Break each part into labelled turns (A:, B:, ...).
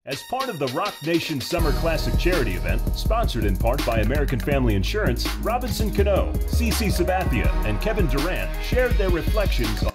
A: As part of the Rock Nation Summer Classic charity event, sponsored in part by American Family Insurance, Robinson Cano, CeCe Sabathia, and Kevin Durant shared their reflections on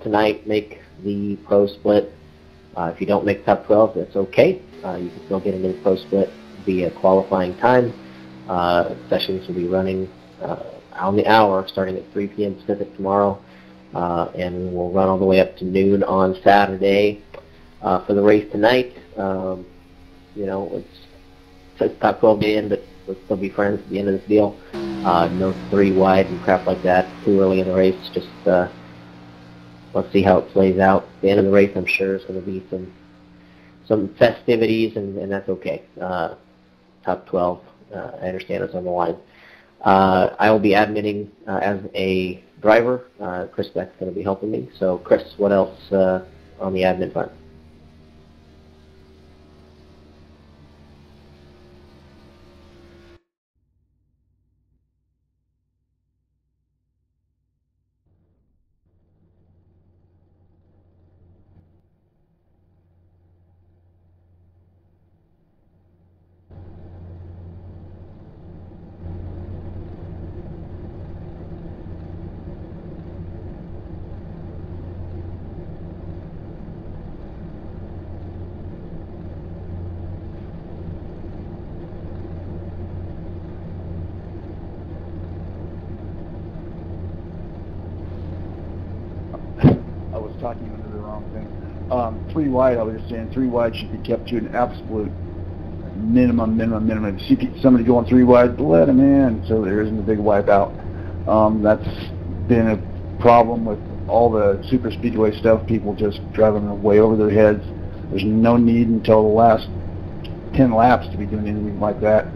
B: tonight make the pro split. If you don't make top 12, that's okay. You can still get into the pro split via qualifying time. Sessions will be running on the hour starting at 3 p.m. Pacific tomorrow, and we'll run all the way up to noon on Saturday for the race tonight. You know, it's top 12 to end, but we'll still be friends at the end of this deal. No 3 wide and crap like that too early in the race. Just let's see how it plays out. At the end of the race, I'm sure there's going to be some festivities, and that's okay. Top 12, I understand it's on the line. I will be admitting as a driver. Chris Beck's going to be helping me. So, Chris, what else on the admin front?
C: Talking under the wrong thing. 3 wide, I was just saying 3 wide should be kept to an absolute minimum. If you see somebody going 3 wide, let them in so there isn't a big wipeout. That's been a problem with all the super speedway stuff, people just driving way over their heads. There's no need until the last 10 laps to be doing anything like that.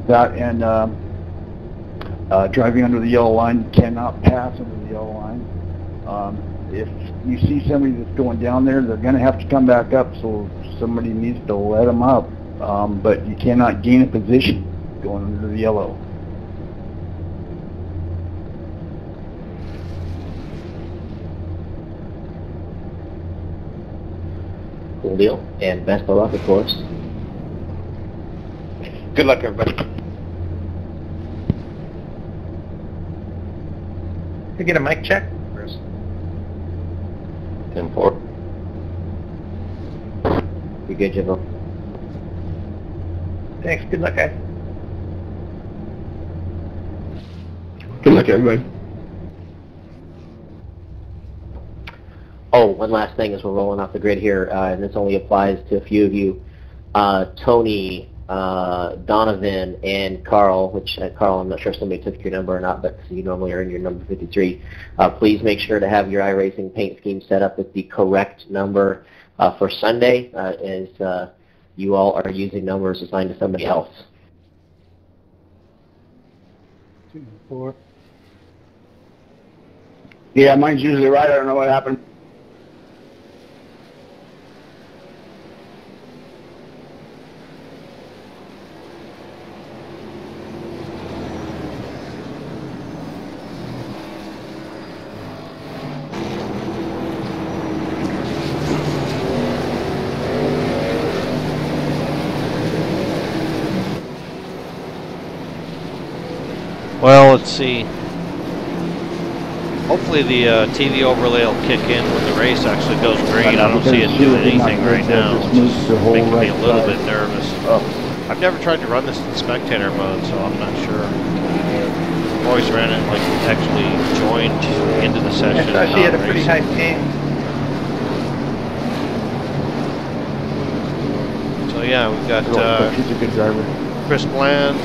C: That and driving under the yellow line, you cannot pass under the yellow line. If you see somebody that's going down there, they're going to have to come back up, so somebody needs to let them up. But you cannot gain a position going under the yellow.
B: Cool deal. And best of luck, of course.
D: Good luck, everybody. Can you get a mic check?
B: 10-4. You're good, Jimbo.
D: Thanks. Good luck, guys.
E: Good luck, everybody.
B: Oh, one last thing as we're rolling off the grid here, and this only applies to a few of you. Tony, Donovan, and Carl, which, Carl, I'm not sure if somebody took your number or not, but you normally are in your number 53. Please make sure to have your iRacing paint scheme set up with the correct number for Sunday, as you all are using numbers assigned to somebody else.
C: 2, 4.
E: Yeah, mine's usually right. I don't know what happened.
F: Well, let's see. Hopefully the TV overlay will kick in when the race actually goes green. I don't see it doing anything right now. It's just making me a little bit nervous. I've never tried to run this in spectator mode, so I'm not sure. Royce ran it like actually joined into the session.
D: I saw she had a pretty high ping.
F: So yeah, we've got
C: she's a good driver.
F: Chris Bland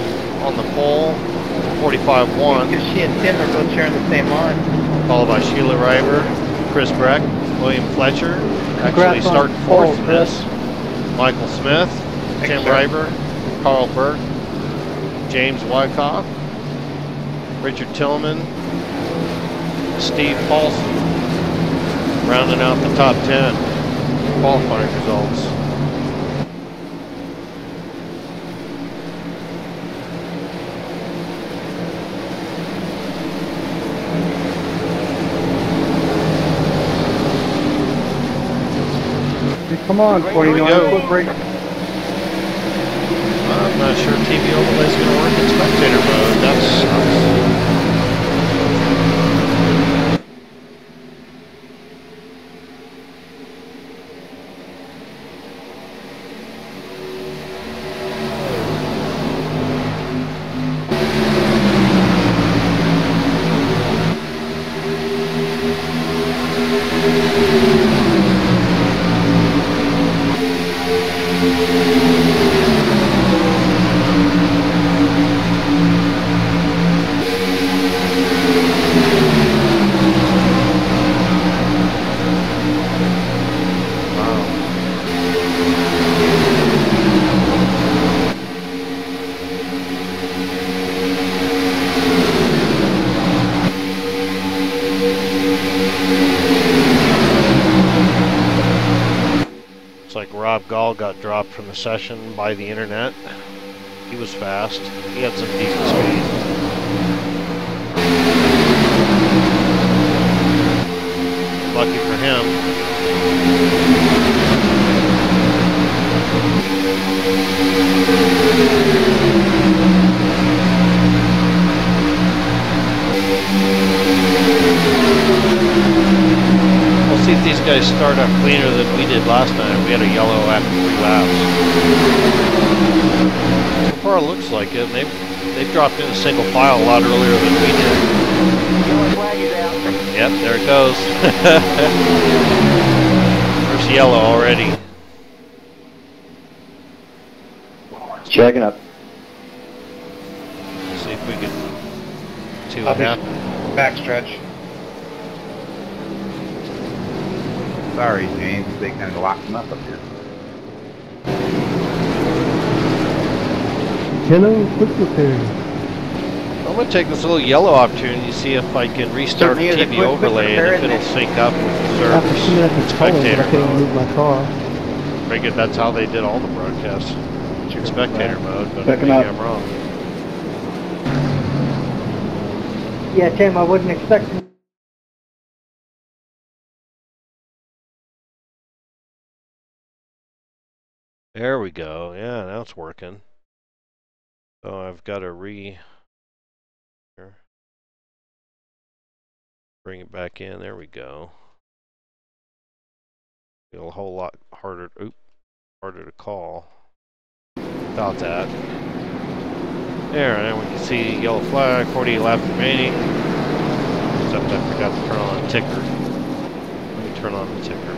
F: on the pole, 45-1.
D: Because she and Tim are both sharing the same line.
F: Followed by Sheila River, Chris Breck, William Fletcher, actually
B: Congrats on
F: starting
B: pole,
F: fourth in this. Michael Smith, Tim
D: sir.
F: River, Carl Burke, James Wyckoff, Richard Tillman, Steve Paulson, rounding out the top 10 qualifying results.
C: Come on, 29 foot brake.
F: I'm not sure TV overlay is going to work in spectator mode. That sucks. Gall got dropped from the session by the internet. He was fast. He had some decent speed. Lucky for him. We'll see if these guys start up cleaner than we did last time. We had a yellow after 3 laps. So far it looks like it. They've dropped in a single file a lot earlier than we did. Yep, there it goes. There's yellow already.
B: Checking up.
F: See if we can see what happens.
D: Backstretch.
E: Sorry, James. They kind of locked him up here.
C: Hello, quick repair.
F: I'm going to take this little yellow opportunity to see if I can restart the
D: Certainly is a
F: TV
D: quick
F: overlay and if
D: repair,
F: it'll sync up with the
C: After
F: service
C: seeing that
F: and
C: it's calling, but I
F: spectator
C: couldn't
F: mode.
C: move my car.
F: Figured that's how they did all the broadcasts. In spectator mode, but
C: Checking
F: maybe
C: up.
F: I'm wrong.
G: Yeah, Tim, I wouldn't expect him.
F: There we go. Yeah, now it's working. So I've got to bring it back in. There we go. Feel a whole lot harder. Harder to call. Without that. There, and then we can see yellow flag, 48 laps remaining. Except I forgot to turn on the ticker. Let me turn on the ticker.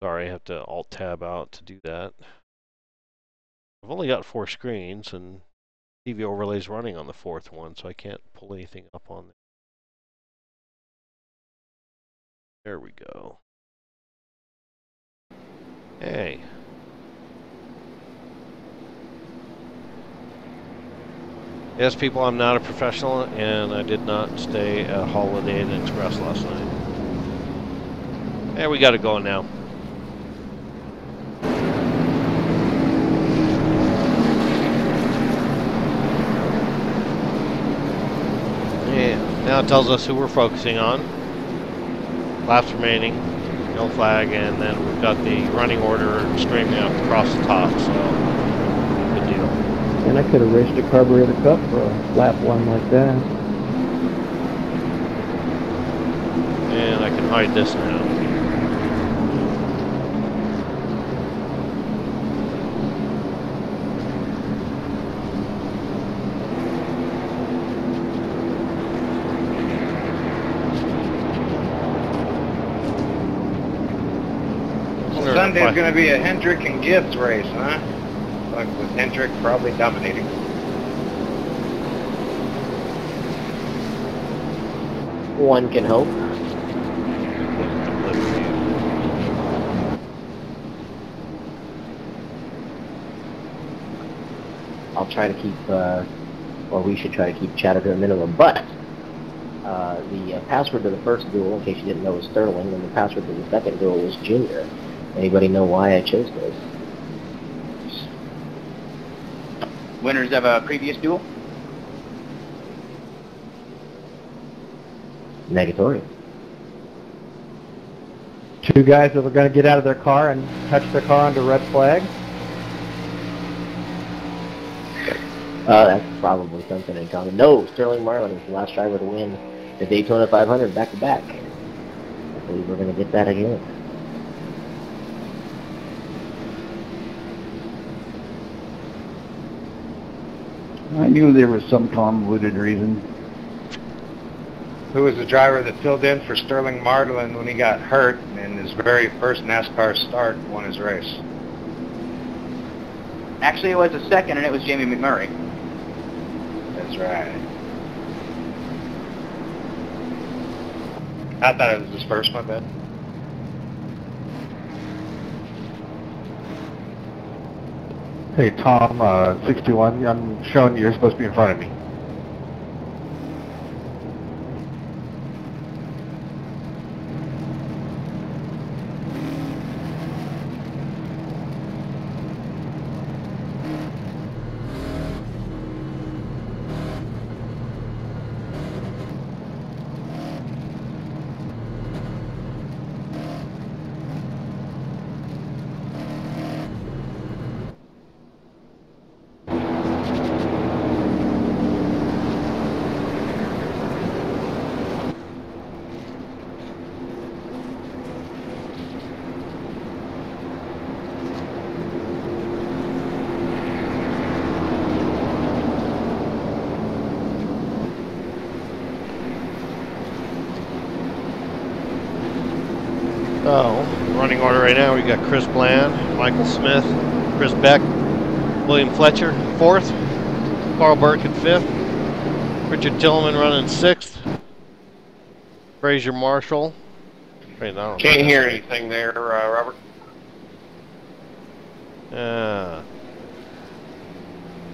F: Sorry, I have to Alt-Tab out to do that. I've only got 4 screens, and TV overlay's running on the 4th one, so I can't pull anything up on there. There we go. Hey. Yes, people, I'm not a professional, and I did not stay at Holiday Inn Express last night. There, we got it going now. Yeah, now it tells us who we're focusing on. Laps remaining, yellow flag, and then we've got the running order streaming up across the top, so good deal.
C: And I could have raced a carburetor cup for a lap one like that.
F: And I can hide this now.
D: Sunday's going to be a Hendrick and Gibbs race, huh? Like with Hendrick probably dominating.
B: One can hope. I'll try to keep, or we should try to keep chatter to a minimum, but the password to the first duel, in case you didn't know, was Sterling, and the password to the second duel was Junior. Anybody know why I chose those?
H: Winners of a previous duel?
B: Negatory.
G: Two guys that were going to get out of their car and touch their car under red flag.
B: That's probably something in common. No, Sterling Marlin is the last driver to win the Daytona 500 back-to-back. I believe we're going to get that again.
C: I knew there was some convoluted reason.
D: Who was the driver that filled in for Sterling Marlin when he got hurt in his very first NASCAR start, won his race?
H: Actually, it was a second, and it was Jamie McMurray.
D: That's right. I thought it was his first, my bad.
I: Hey, Tom, 61, I'm showing you're supposed to be in front of me.
F: So, running order right now, we got Chris Bland, Michael Smith, Chris Beck, William Fletcher, 4th, Carl Burke in 5th, Richard Tillman running 6th, Fraser Marshall.
D: Can't hear anything there, Robert.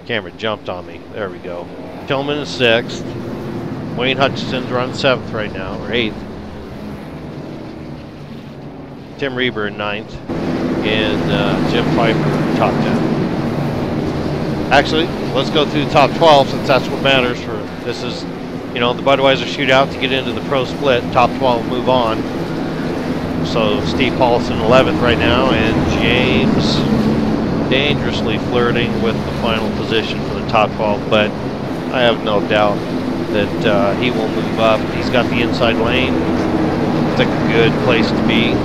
F: Camera jumped on me. There we go. Tillman is 6th. Wayne Hutchinson's running 7th right now, or 8th. Tim Reber in 9th, and Jim Piper top 10. Actually, let's go through the top 12 since that's what matters for this is, you know, the Budweiser shootout to get into the pro split. Top 12 move on. So Steve Paulson 11th right now, and James dangerously flirting with the final position for the top 12, but I have no doubt that he will move up. He's got the inside lane. It's a good place to be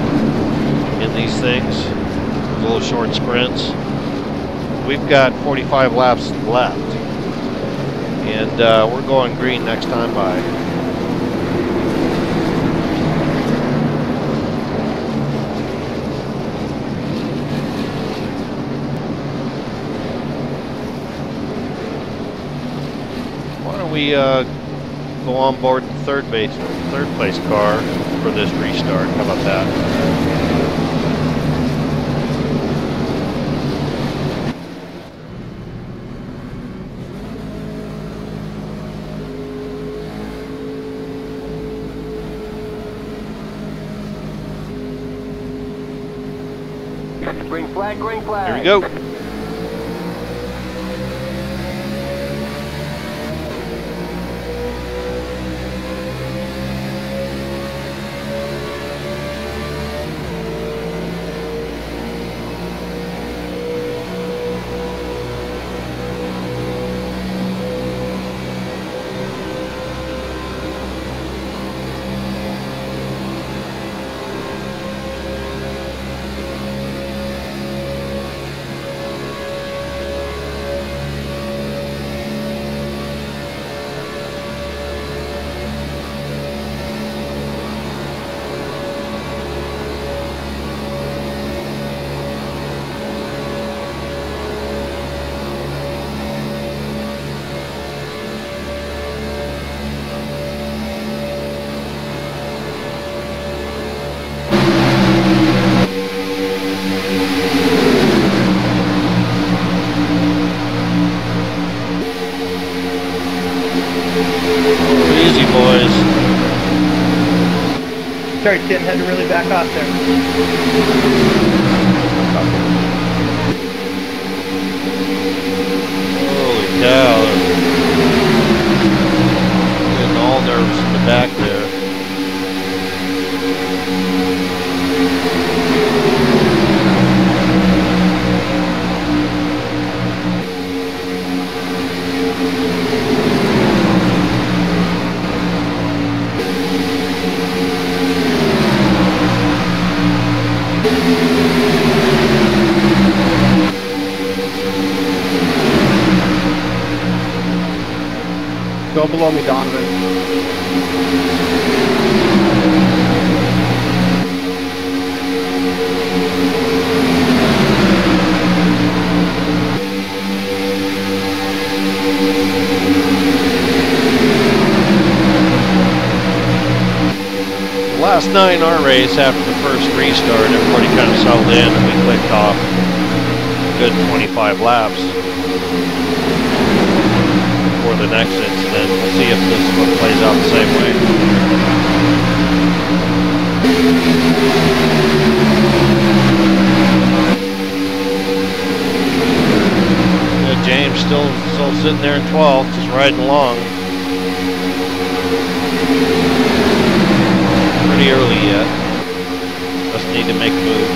F: in these things, little short sprints. We've got 45 laps left, and we're going green next time by. Why don't we go on board the third place car for this restart? How about that?
J: Green flag, green flag.
F: Here we go.
H: Sorry, Tim, had to really back off there.
F: Holy cow. Getting all nervous in the back there.
K: Go below me, Donovan.
F: Last night in our race, after the first restart, everybody kind of settled in and we clicked off a good 25 laps before the next incident. We'll see if this one plays out the same way. Yeah, James still sitting there in 12th, just riding along. Pretty early yet. Just need to make a move.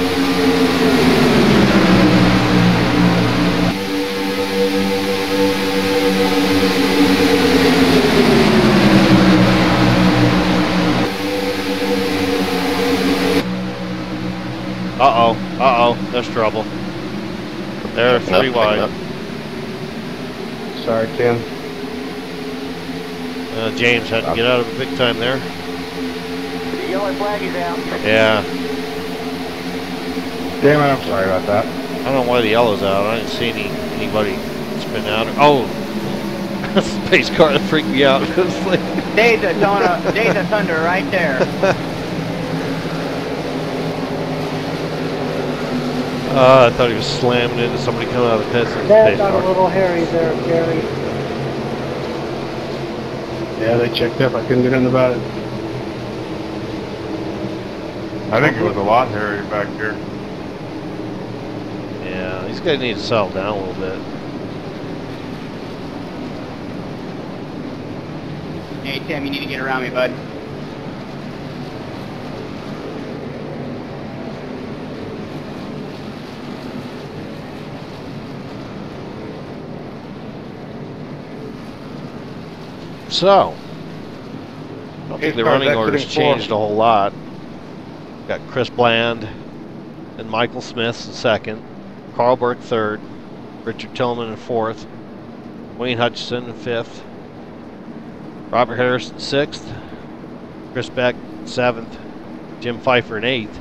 F: Uh-oh, there's trouble. They're 3 wide.
K: Sorry, Tim.
F: James had to get out of it big time there.
J: The yellow flag is out.
F: Yeah.
I: Damn it, I'm sorry about that.
F: I don't know why the yellow's out. I didn't see anybody spin out. Oh! Space car that freaked me out. It was like
H: Daytona Thunder right there.
F: I thought he was slamming into somebody coming out of the pits.
G: That got a little hairy there, Gary.
K: Yeah, they checked up. I couldn't do nothing about it.
E: I think it was a lot hairier back here.
F: Yeah, these guys need to settle down a little bit.
H: Hey, Tim, you need to get around me, bud.
F: So, I don't think the running order's changed a whole lot. Got Chris Bland and Michael Smith in second, Carl Burke third, Richard Tillman in fourth, Wayne Hutchison in fifth, Robert Harrison sixth, Chris Beck seventh, Jim Pfeiffer in eighth,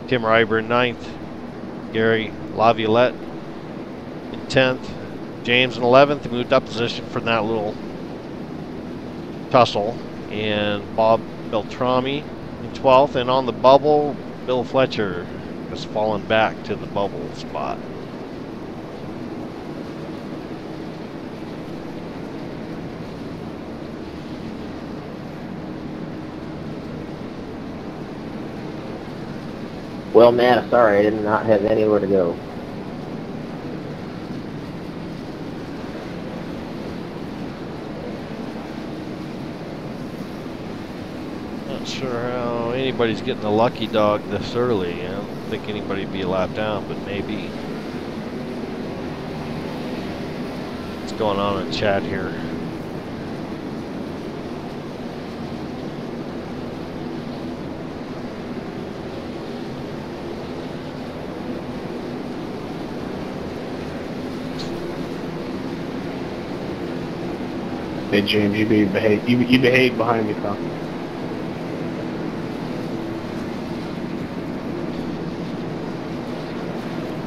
F: Tim Ryber in ninth, Gary Laviolette in 10th, James in 11th. He moved up position from that little tussle, and Bob Beltrami in 12th, and on the bubble, Bill Fletcher has fallen back to the bubble spot.
B: Well, Matt, sorry, I did not have anywhere to go.
F: Not sure how anybody's getting a lucky dog this early. I don't think anybody'd be a lap down, but maybe. What's going on in chat here?
K: Hey, James, you behave behind me, pal.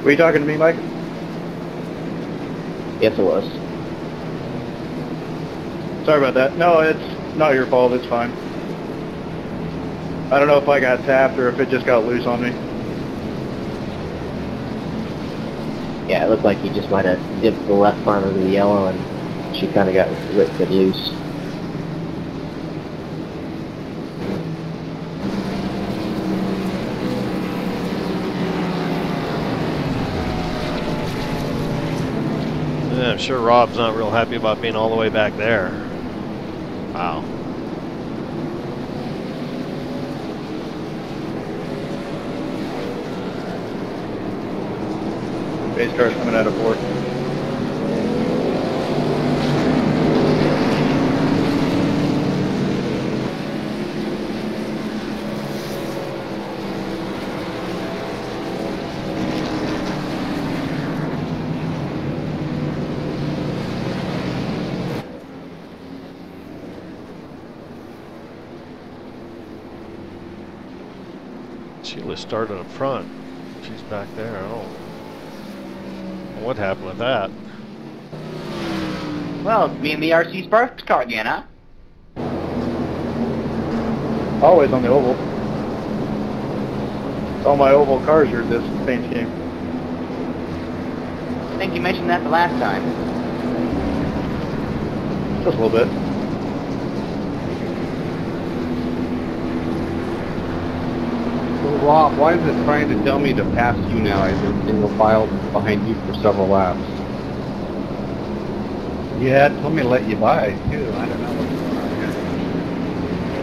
K: Were you talking to me, Mike?
B: Yes, it was.
K: Sorry about that. No, it's not your fault. It's fine. I don't know if I got tapped or if it just got loose on me.
B: Yeah, it looked like he just might have dipped the left front of the yellow and she kind of got ripped loose.
F: Yeah, I'm sure Rob's not real happy about being all the way back there. Wow.
L: Base car's coming out of port.
F: Sheila started up front. She's back there. I don't know what happened with that.
H: Well, me and the RC Sparks car again, huh?
L: Always on the oval. All my oval cars are this paint scheme.
H: I think you mentioned that the last time.
L: Just a little bit.
E: So Rob, why is it trying to tell me to pass you now? I've been single file behind you for several laps.
I: Yeah, it told me to let you by, too. I don't know what's going on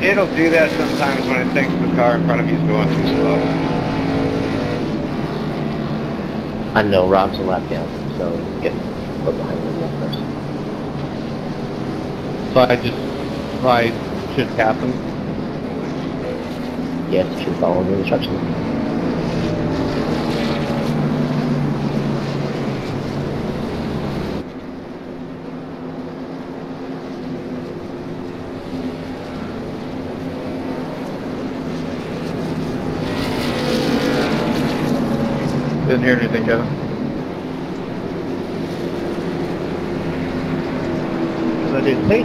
I: here.
D: It'll do that sometimes when it thinks the car in front of you is going too slow.
B: I know Rob's a lap down, so get put behind him first.
E: So I should pass him.
B: Yes, you should follow the instructions.
L: Didn't hear anything, Kevin.
C: As I did say.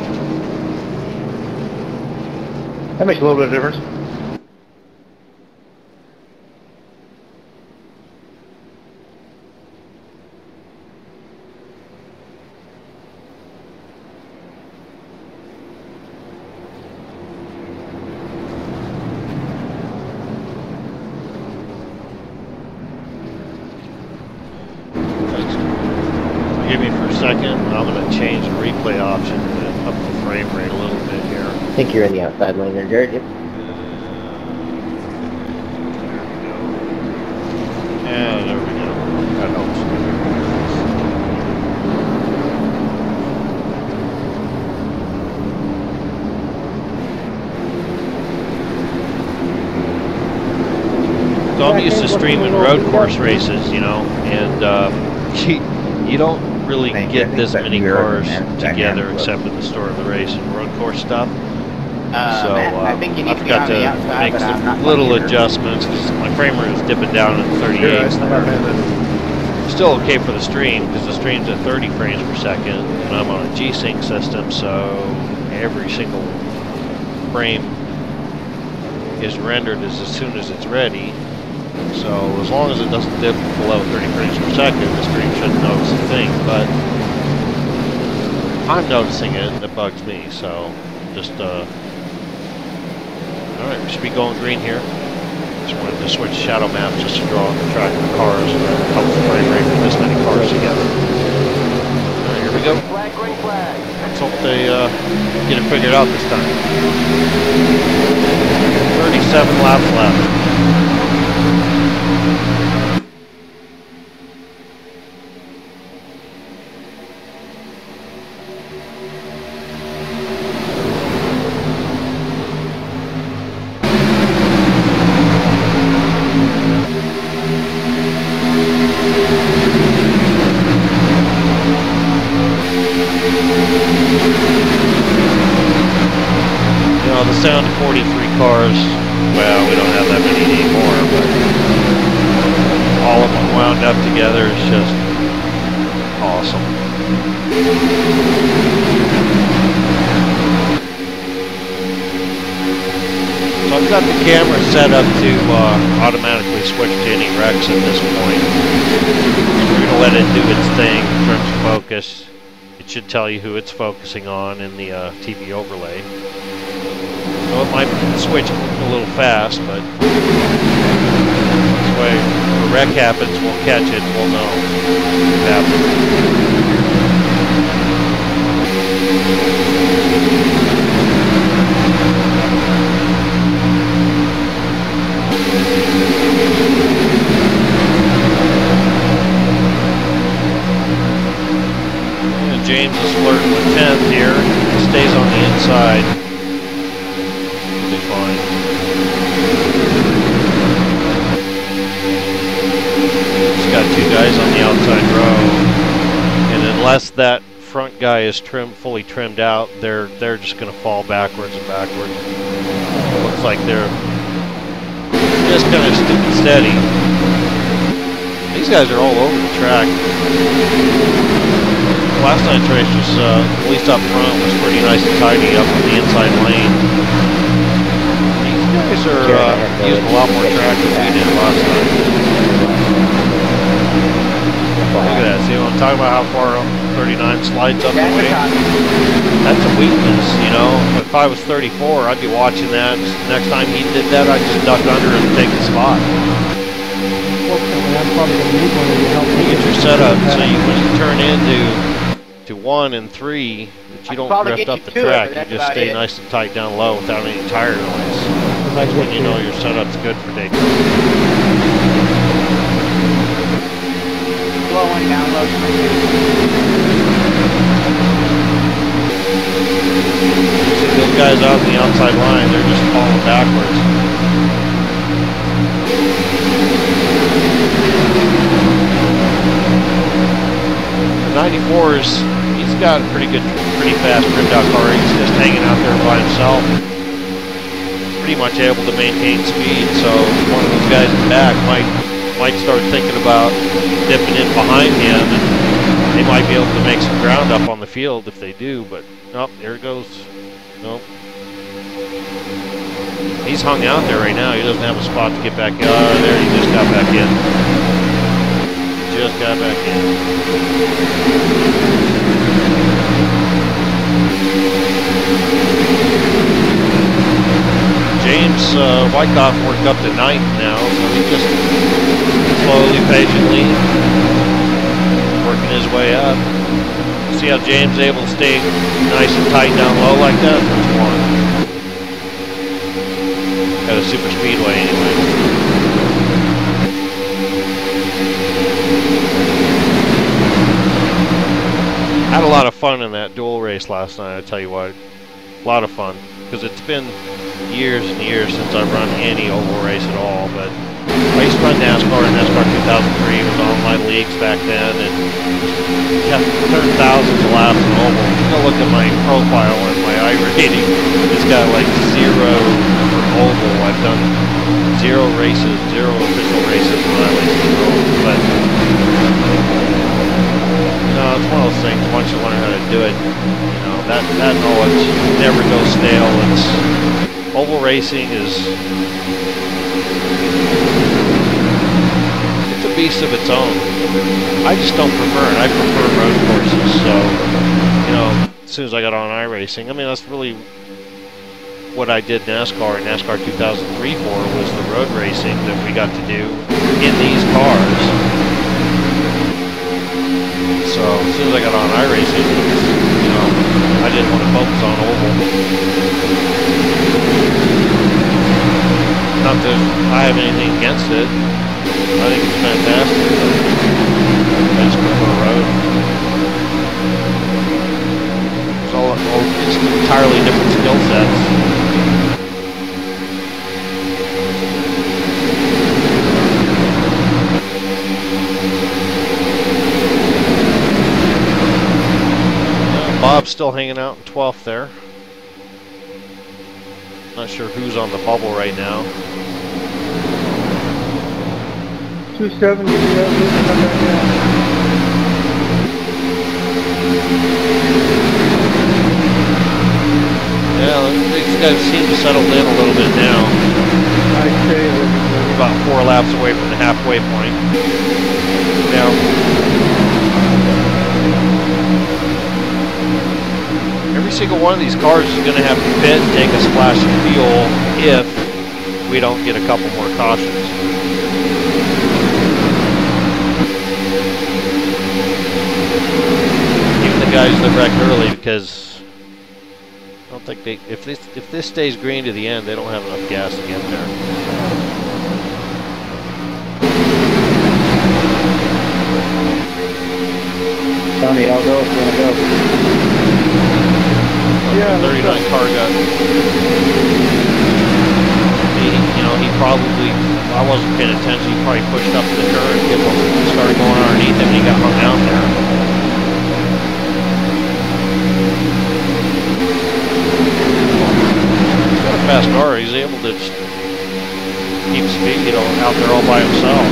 L: That makes a little bit of difference.
F: Forgive me for a second. I'm going to change the replay option and up the frame rate a little bit here.
B: I think you're in the outside lane there, Jared. Yep.
F: Yeah, there we go. That helps. So I'm used to streaming road course races, you know, and you don't really get this many cars together except at the start of the race and road course stuff. So
H: I think you need to
F: I've
H: be
F: got
H: on
F: to
H: the outside,
F: make
H: but I'm
F: some
H: not
F: little
H: quite sure.
F: adjustments because my frame rate is dipping down at 38. Still okay for the stream because the stream's at 30 frames per second and I'm on a G-Sync system, so every single frame is rendered as soon as it's ready. So as long as it doesn't dip below 30 frames per second, the stream shouldn't notice a thing, but I'm noticing it and it bugs me, so just alright, we should be going green here. Just wanted to switch shadow maps just to draw the track of the cars and help the frame rate with this many cars together. Alright, here we go.
J: Flag, green flag.
F: Let's hope they get it figured out this time. 37 laps left. You know, the sound of 43 cars, well, we don't have that many anymore, but all of them wound up together is just awesome. So I've got the camera set up to automatically switch to any wrecks at this point. We're going to let it do its thing in terms of focus. It should tell you who it's focusing on in the TV overlay. So it might switch a little fast, but this way if a wreck happens, we'll catch it, we'll know what happened. James is flirting with 10th here. He stays on the inside. He'll be fine. He's got 2 guys on the outside row. And unless that front guy is fully trimmed out, they're just going to fall backwards and backwards. Looks like they're just kind of steady. These guys are all over the track. Last night's race was, at least up front, was pretty nice and tidy up on the inside lane. These guys are using a lot more track than we did last night. Look at that. See what I'm talking about? How far 39 slides up the wing? That's a weakness, you know. If I was 34, I'd be watching that. Next time he did that, I'd just duck under and take the spot.
G: Fortunately, I'm probably going to need one of you to help me.
F: Get your setup so you, when you turn into 1 and 3, that you don't drift up the track. You just stay nice and tight down low without any tire noise. That's when you know your setup's good for Daytona.
H: Slowing down low.
F: See those guys out on the outside line, they're just falling backwards. The 94's, he's got a pretty fast trimmed out car. He's just hanging out there by himself. Pretty much able to maintain speed, so one of those guys in the back might start thinking about dipping in behind him, and they might be able to make some ground up on the field if they do, but nope, there it goes. Nope. He's hung out there right now. He doesn't have a spot to get back in. There, he just got back in. Just got back in. James Wyckoff worked up to 9th now, so he's just slowly, patiently working his way up. See how James is able to stay nice and tight down low like that? That's 1. At a super speedway anyway. Had a lot of fun in that duel race last night, I tell you what. A lot of fun. Because it's been years and years since I've run any oval race at all, but I used to run NASCAR, and NASCAR 2003 was all my leagues back then, and kept turning thousands of laps in oval. You go look at my profile and my iRating, it's got like 0 for oval. I've done 0 races, 0 official races when I raced in oval, but no, it's one of those things. Once you learn how to do it, you know, that knowledge never goes stale. Oval racing is, it's a beast of its own. I just don't prefer it. I prefer road courses. So, you know, as soon as I got on iRacing, I mean, that's really what I did NASCAR and NASCAR 2003 for, was the road racing that we got to do in these cars. So as soon as I got on iRacing, you know, I didn't want to focus on oval. Not that I have anything against it. I think it's fantastic. I just prefer road. It's all just entirely different skill sets. Bob's still hanging out in 12th there. Not sure who's on the bubble right now.
G: 270.
F: Yeah, these guys seem to settle in a little bit now.
G: I'd say
F: we're about 4 laps away from the halfway point. Now, every single one of these cars is going to have to pit and take a splash of fuel if we don't get a couple more cautions. Even the guys that wrecked early, because I don't think they, if this stays green to the end, they don't have enough gas to get there.
C: Tony, I'll go if you want to go.
F: Yeah, 39 car got. He probably, I wasn't paying attention, he probably pushed up to the curb and started going underneath him and he got hung out there. He's got a fast car, he's able to just keep speed out there all by himself.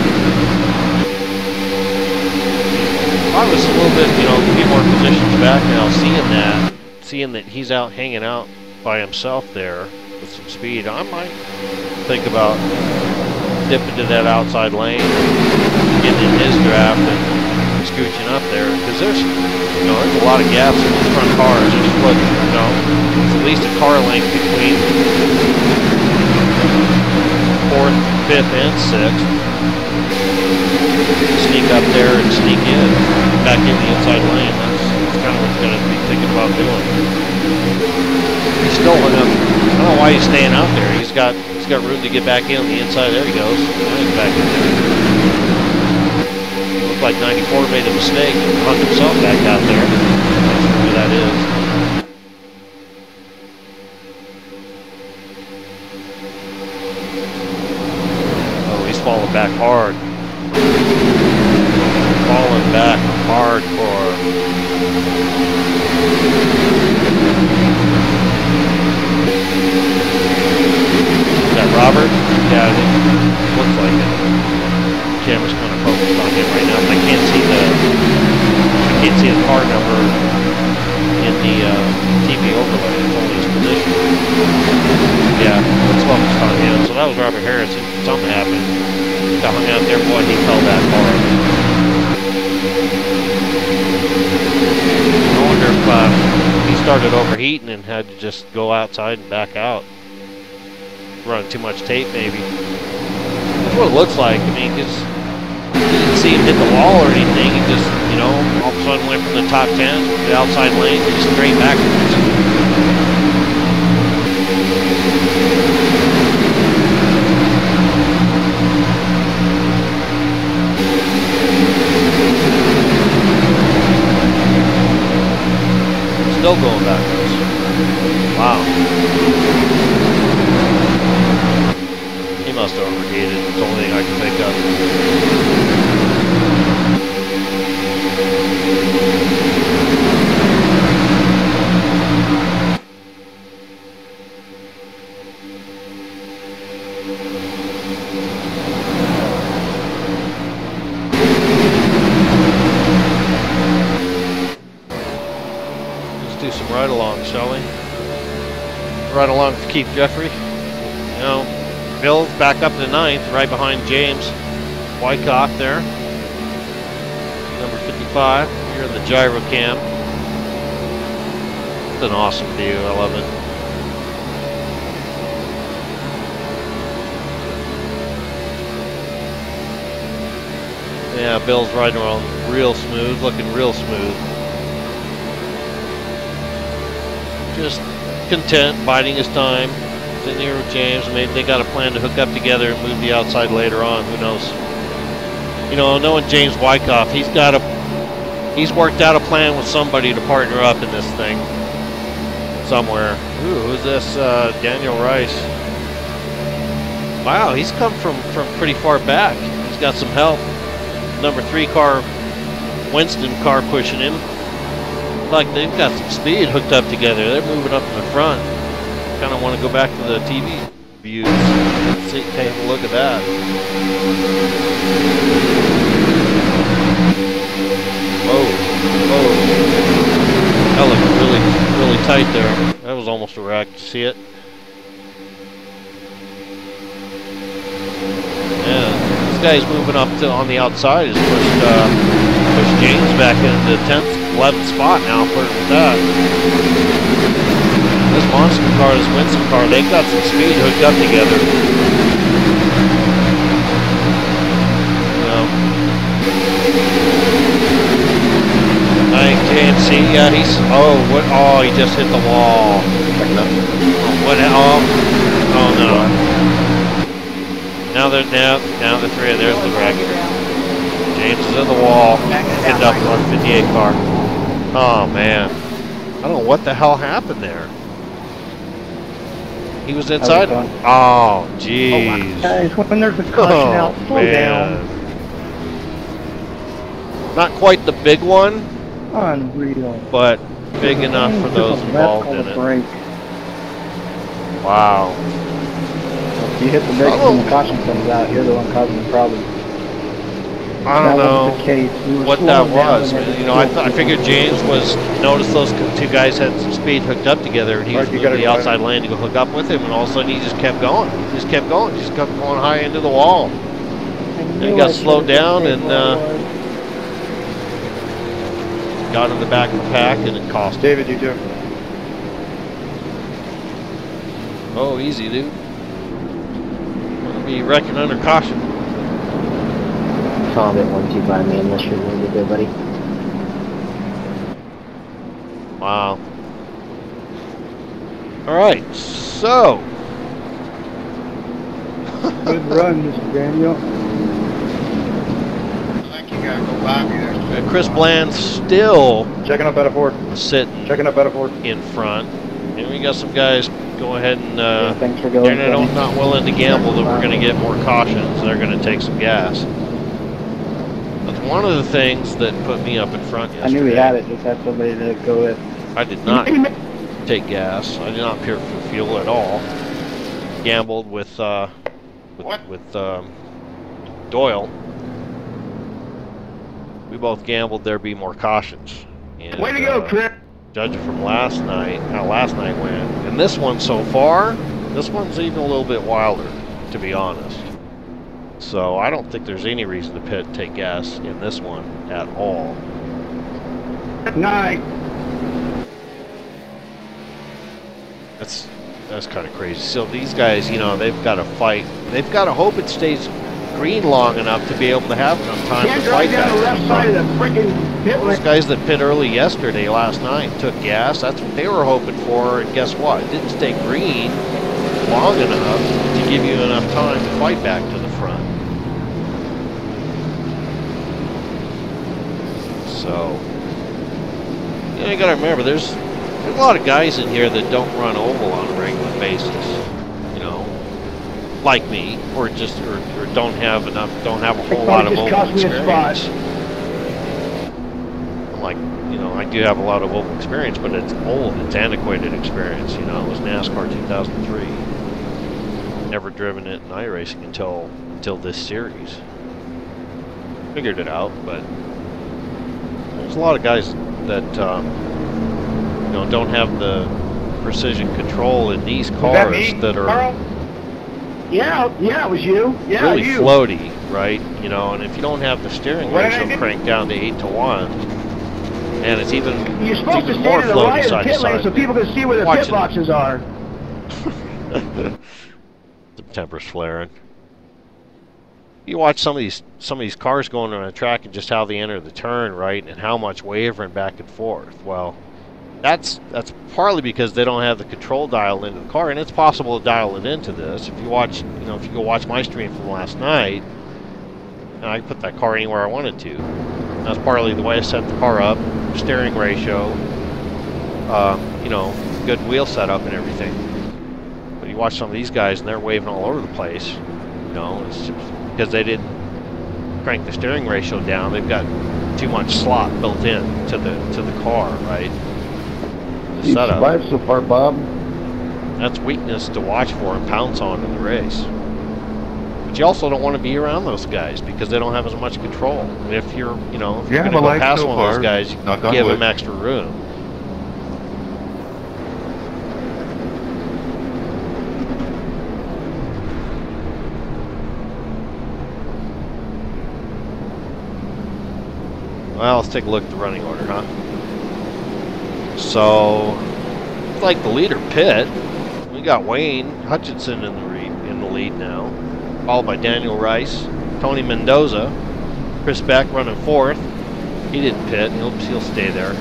F: I was a little bit, a few more positions back now, seeing that he's out hanging out by himself there with some speed. I might think about dipping to that outside lane, getting in his draft and scooching up there, because there's a lot of gaps in these front cars. There's it's at least a car length between 4th, 5th, and 6th. Sneak up there and sneak in, back in the inside lane. That's kind of what he's going to be thinking about doing. He's still hung up. I don't know why he's staying out there. He's got room to get back in on the inside. There he goes. Now he's back in there. Looked like 94 made a mistake and hung himself back out there. Not sure who that is. Oh, he's falling back hard. Falling back hardcore. Is that Robert? Yeah, I think it looks like it. Camera's kind of focused on him right now, but I can't see the car number in the TV overlay. It's only his position. Yeah, it's focused on him. So that was Robert Harrison. Something happened. Got hung out there. Boy, he fell that hard. I wonder if he started overheating and had to just go outside and back out. Running too much tape, maybe. That's what it looks like. I mean, because you didn't see him hit the wall or anything. He just, all of a sudden went from the top 10 to the outside lane and just straight backwards. Still going backwards. Wow. He must have overheated. It's the only thing I can think of. Let's do some ride-along, shall we? Ride along with Keith Jeffrey. Bill's back up to 9th, right behind James Wyckoff there. Number 55, here in the gyro cam. It's an awesome view, I love it. Yeah, Bill's riding around real smooth, looking real smooth. Just content, biding his time. In here with James. Maybe they got a plan to hook up together and move the outside later on. Who knows? Knowing James Wyckoff, he's worked out a plan with somebody to partner up in this thing somewhere. Ooh, who's this? Daniel Rice. Wow, he's come from pretty far back. He's got some help. Number 3 car, Winston car pushing him. Like they've got some speed hooked up together. They're moving up in the front. Kind of want to go back to the TV views. Let's see, take a look at that. Whoa, whoa. That looked really, really tight there. That was almost a wreck. See it? Yeah, this guy's moving up on the outside. Has pushed James back into the 10th, 11th spot now. Flirting with that. This monster car, this Winston car, they've got some speed hooked up together. I think JMC, yeah, he just hit the wall. What, oh no. Now the 3, there's the wreck. James is in the wall, hitting up on 58 car. Oh man, I don't know what the hell happened there. He was inside. Oh, jeez.
G: Guys, when there's a caution out, slow down.
F: Not quite the big one,
G: Unreal.
F: but big enough for those involved in it. Wow.
C: If you hit the brakes when the caution comes out, you're the one causing the problem.
F: I don't know what that was. You know, I figured James noticed those two guys had some speed hooked up together, and he was moving the outside lane to go hook up with him, and all of a sudden he just kept going. He just kept going. He just kept going high into the wall. And he got slowed down and got in the back of the pack, and it cost him.
L: David, you too.
F: Oh, easy, dude. Wanna be wrecking under caution.
B: Tom at 125 me unless you're wounded there, buddy.
F: Wow. Alright, so.
C: Good run, Mr. Daniel.
D: I think you gotta go by me there.
F: Chris Bland still
L: checking up out of Ford.
F: Sitting
L: checking up out of Ford.
F: In front. And we got some guys go ahead and
C: thanks for going.
F: they're not willing to gamble that we're going to get more cautions. They're going to take some gas. That's one of the things that put me up in front yesterday.
C: I knew he had it, just had somebody to go with.
F: I did not take gas. I did not pay for fuel at all. Gambled with Doyle. We both gambled there be more cautions. And,
J: way to go, Chris!
F: Judging from last night, how last night went, and this one so far, this one's even a little bit wilder, to be honest. So I don't think there's any reason to take gas in this one at all.
J: Night.
F: That's kind of crazy. So these guys, you know, they've got to fight. They've got to hope it stays green long enough to be able to have enough time to fight back.
J: The left side of the freaking pit
F: those guys that pit early yesterday, last night, took gas. That's what they were hoping for, and guess what? It didn't stay green long enough to give you enough time to fight back to the front. So, you know, you got to remember, there's a lot of guys in here that don't run oval on a regular basis. You know, like me, or just or don't have a whole lot of oval experience. Like, you know, I do have a lot of oval experience, but it's old, it's antiquated experience. You know, it was NASCAR 2003. Never driven it in iRacing until this series. Figured it out, but there's a lot of guys that you know, don't have the precision control in these cars that are.
J: Carl? Yeah, it was you. Yeah,
F: really
J: you.
F: floaty, right? You know, and if you don't have the steering ratio cranked down to 8-to-1, and it's even
J: you're supposed to stay
F: more
J: to the
F: floaty
J: right of the
F: side to
J: pit lane
F: side.
J: so people can see where the pit boxes are.
F: The temper's flaring. You watch some of these cars going on a track and just how they enter the turn, right, and how much wavering back and forth. Well, that's partly because they don't have the control dialed into the car, and it's possible to dial it into this. If you watch, you know, if you go watch my stream from last night, and I put that car anywhere I wanted to. That's partly the way I set the car up, steering ratio, you know, good wheel setup and everything. But you watch some of these guys and they're waving all over the place. You know, it's just because they didn't crank the steering ratio down. They've got too much slot built in to the car, right? The
C: You've
F: setup.
C: survived so far, Bob.
F: That's weakness to watch for and pounce on in the race. But you also don't want to be around those guys because they don't have as much control. And if you're, you know, if you're going to go past one of those guys, you give them extra room. Well, let's take a look at the running order, huh? So, it's like the leader pit. We got Wayne Hutchinson in the lead now, followed by Daniel Rice, Tony Mendoza, Chris Beck running fourth. He didn't pit. He'll stay there.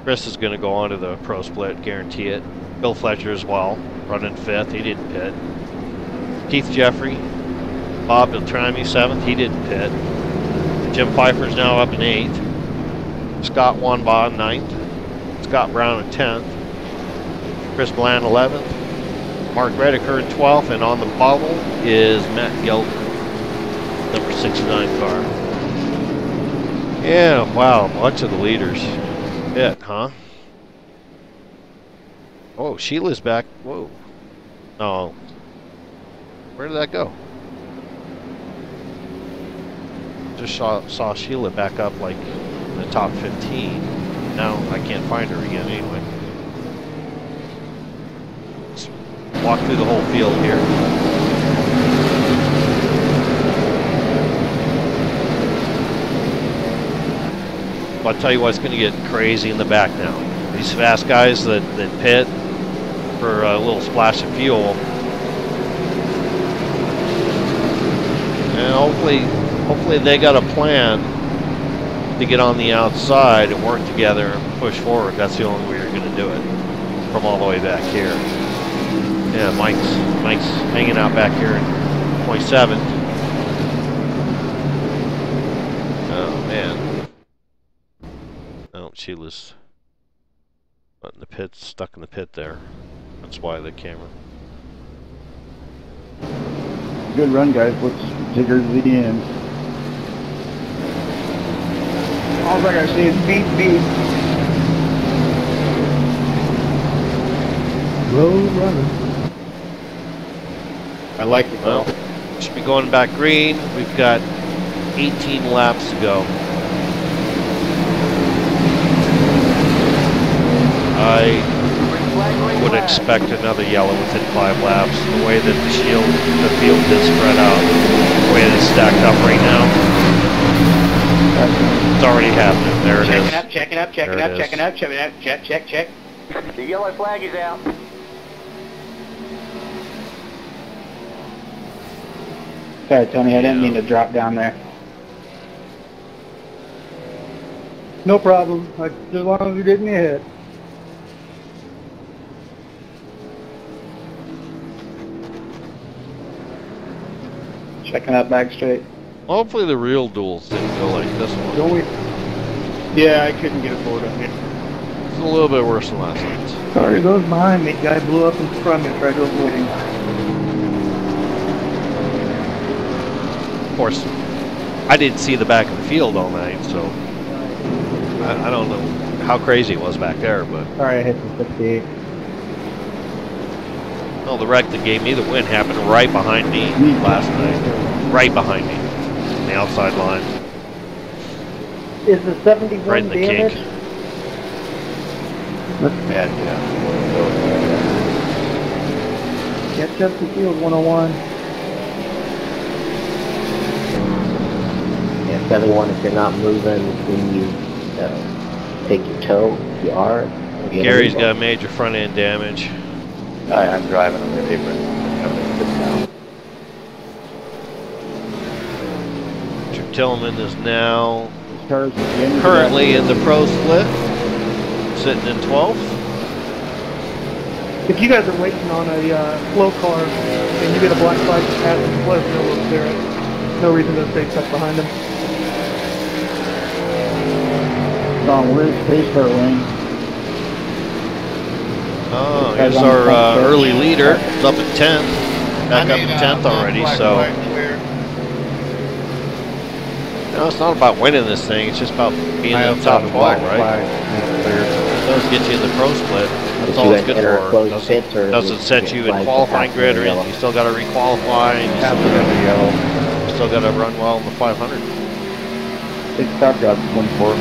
F: Chris is going to go on to the pro split, guarantee it. Bill Fletcher as well, running fifth. He didn't pit. Keith Jeffrey, Bob Beltrami seventh. He didn't pit. Jim Pfeiffer's now up in eighth. Scott Wanbaugh in 9th. Scott Brown in 10th. Chris Bland 11th. Mark Redeker in 12th. And on the bubble is Matt Gelder, number 69 car. Yeah, wow, a bunch of the leaders. Hit, huh? Oh, Sheila's back. Whoa. Oh. Where did that go? Just saw Sheila back up like in the top 15. Now I can't find her again anyway. Let's walk through the whole field here. I'll tell you what's going to get crazy in the back now. These fast guys that pit for a little splash of fuel. And hopefully they got a plan to get on the outside and work together and push forward. That's the only way you're going to do it. From all the way back here. Yeah, Mike's hanging out back here in 27th. Oh man. Oh, Sheila's in the pit, stuck in the pit there. That's why the camera.
C: Good run, guys. Let's take her to the end.
J: All I gotta say is beat.
G: Road runner.
E: I like it.
F: Well, should be going back green. We've got 18 laps to go. I would expect another yellow within 5 laps. The way that the field is spread out, the way that it's stacked up right now, it's already happening. There it is.
H: Checking up. Check. The yellow flag is out.
J: Sorry, Tony, I didn't mean to drop down there.
G: No problem. As long as you didn't hit.
J: Checking up back straight.
F: Hopefully the real duels didn't go like this one.
G: Don't we?
L: Yeah, I couldn't get a board up here.
F: It's a little bit worse than last night.
G: Sorry, those behind me. Guy blew up in front of me. Tried to avoid him.
F: Of course, I didn't see the back of the field all night, so I don't know how crazy it was back there, but...
G: Sorry, I hit the 58.
F: No, the wreck that gave me the win happened right behind me last night. Right behind me. On the outside line.
G: Is the 71
F: right in the
G: damaged?
F: kink.
C: That's bad, yeah.
G: Catch up to field 101.
B: Yeah, 71, if you're not moving, then you take your toe, if you are.
F: Gary's got major front end damage.
L: I'm driving on the apron.
F: Richard Tillman is now currently in the pro split, sitting in 12th.
G: If you guys are waiting on a slow car and you get a black flag to pass, let us know we'll clear it. No reason to stay stuck behind him.
C: Don, where's pace car lane?
F: Oh, here's our early leader. It's up at 10th. Back up to 10th already, so... No, it's not about winning this thing. It's just about being in the top 12, right? It does get you in the pro split. That's all it's good for. Doesn't set you in qualifying grid or anything. You still got to requalify. And you still got to run well in the 500.
C: Big stop job, 24.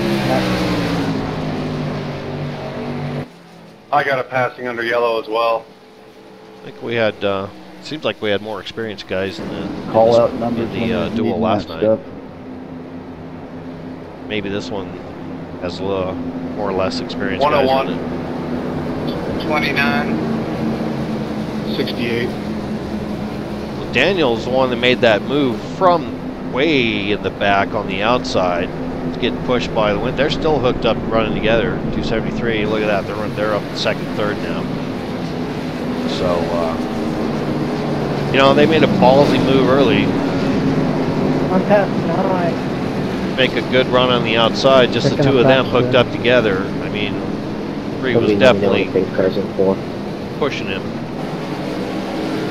L: I got a passing under yellow as well.
F: I think we had, seems like we had more experienced guys in the duel last night.
C: Stuff.
F: Maybe this one has a little more or less experienced
D: 101,
F: guys in it.
D: 29,
L: 68.
F: Well, Daniel's the one that made that move from way in the back on the outside. It's getting pushed by the wind. They're still hooked up and running together. 273. Look at that. They're up in second, third now. So, you know, they made a ballsy move early.
G: I'm passing 9.
F: make a good run on the outside. Just the two of them hooked up together. I mean, Bree was definitely pushing him.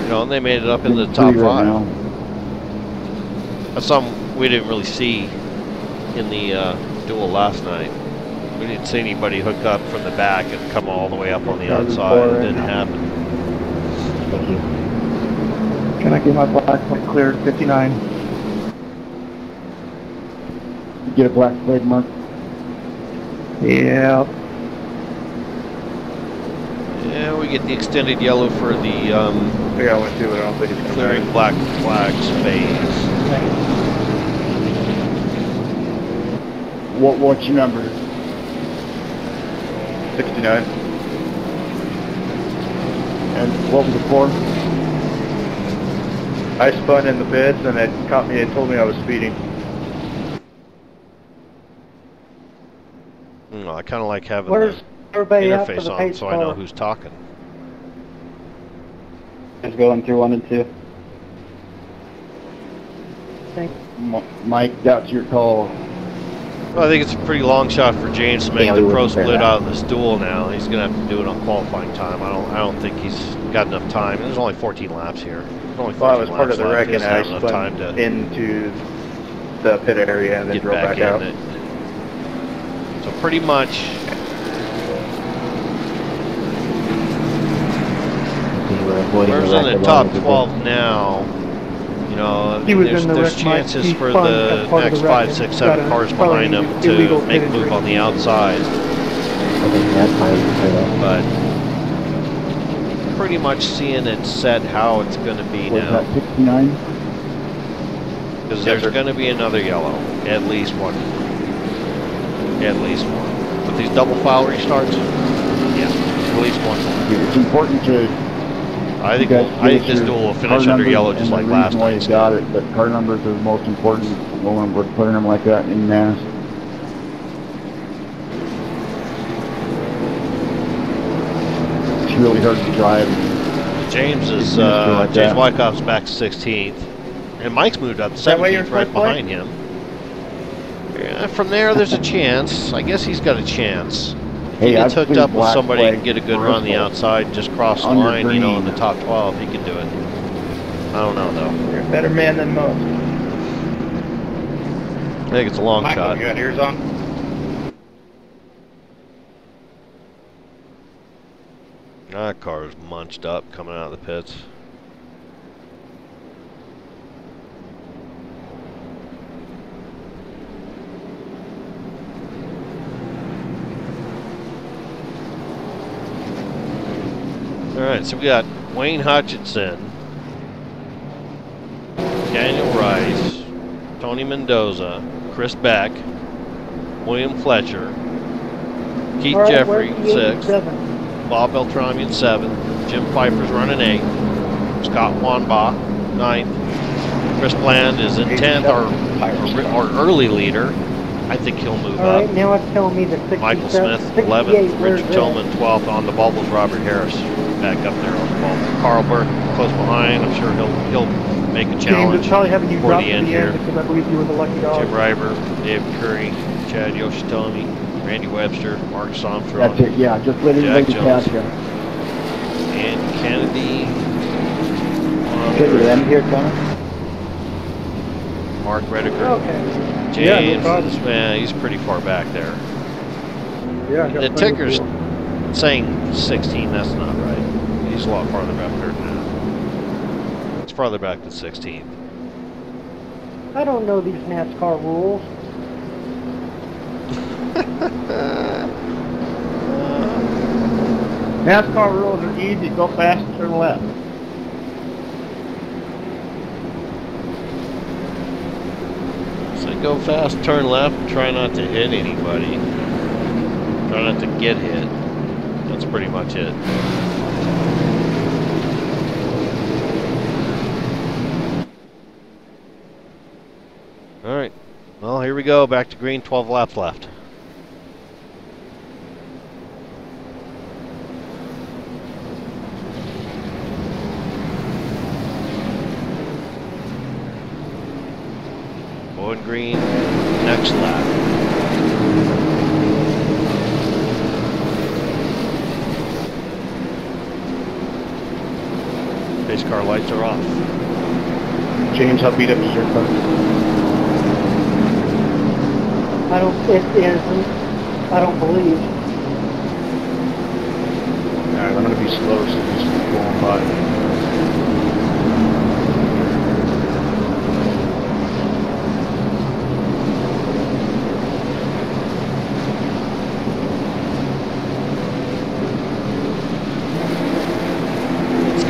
F: You know, and they made it up into the top 5. That's something we didn't really see in the duel last night. We didn't see anybody hook up from the back and come all the way up on the outside. It didn't happen.
B: Thank you.
G: Can I get my black flag cleared? 59.
C: Get a black flag mark.
G: Yeah.
F: Yeah, we get the extended yellow for the
L: Yeah, I went to it. I don't think it's
F: clearing black flags phase.
C: What's your number?
L: 69.
C: And what was the for?
L: I spun in the pits and it caught me and told me I was speeding.
F: I kind of like having
M: Where's
F: the interface on so I know who's talking.
J: Just going through 1 and 2.
C: Mike, that's your call.
F: Well, I think it's a pretty long shot for James to make the pro split out in this duel now. He's going to have to do it on qualifying time. I don't think he's got enough time. There's only 14 laps here. Only 14
L: well, I was part of the wreck
F: left.
L: and I spun into the pit area and then drove back out.
F: So pretty much whoever's in the top 12 now, you know, there's chances for the next 5, 6, 7 cars behind him to make a move on the outside. But pretty much seeing it set how it's going to be now.
C: 69?
F: Because there's going to be another yellow, at least one. At least one. With these double file restarts, yeah, at least one more.
C: It's important to.
F: I think this duel will finish under yellow just like last night.
C: You got it, but car numbers are the most important when we're putting them like that in mass. It's really hard to drive.
F: James Wyckoff's back to 16th, and Mike's moved up to 17th right behind him. Yeah, from there's a chance. I guess he's got a chance. He gets hooked up with somebody and get a good run on the outside and just cross the line, you know, in the top 12. He can do it. I don't know, though.
J: You're a better man than most.
F: I think it's a long shot.
L: You got ears on?
F: That car's munched up coming out of the pits. Alright, so we got Wayne Hutchinson, Daniel Rice, Tony Mendoza, Chris Beck, William Fletcher, Keith Jeffrey, 6th, Bob Beltrami in 7th, Jim Pfeiffer's running 8th, Scott Wanbach, 9th, Chris Bland is in 10th, our early leader. I think he'll move up.
M: Alright, now it's telling me the 67,
F: Michael Smith, 11th, Richard Tillman, 12th on the bubbles, Robert Harris back up there on the bubbles. Carl Burke close behind. I'm sure he'll make a challenge
G: probably having you
F: for the end here.
G: Because I believe you were the lucky dog.
F: Jim River, David Curry, Chad Yoshitomi, Randy Webster, Marcus Armstrong.
C: That's it, yeah, just let anybody pass you.
F: And Kennedy.
J: Good with them here, Connor?
F: Mark Rediker.
G: Okay.
F: James, he's pretty far back there.
G: Yeah,
F: the ticker's saying 16, that's not right. He's a lot farther back there now. It's farther back than 16.
M: I don't know these NASCAR rules.
J: NASCAR rules are easy. Go fast and turn left.
F: So go fast, turn left, try not to hit anybody. Try not to get hit. That's pretty much it. Alright, well here we go, back to green, 12 laps left. Bowling Green, next lap. Pace car lights are off.
K: James, how beat up is your car?
M: It isn't. I don't believe.
K: Alright, I'm gonna be slow, so just keep going by.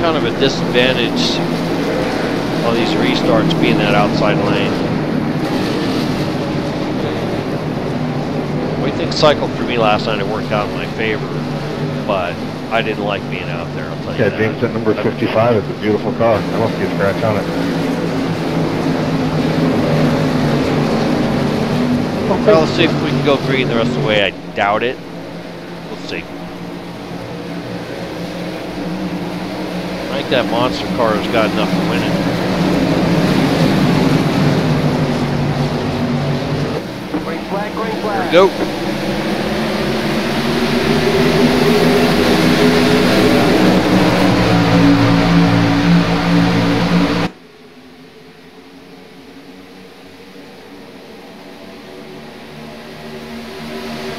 F: Kind of a disadvantage all these restarts being that outside lane. What do you think cycled for me last night? It worked out in my favor, but I didn't like being out there. I'll tell you that.
I: James, that number 55 is a beautiful car. I don't see a scratch on it.
F: Well, let's see if we can go green the rest of the way. I doubt it. We'll see. I think that monster car has got enough to win it.
H: Green flag, green flag.
F: There we go.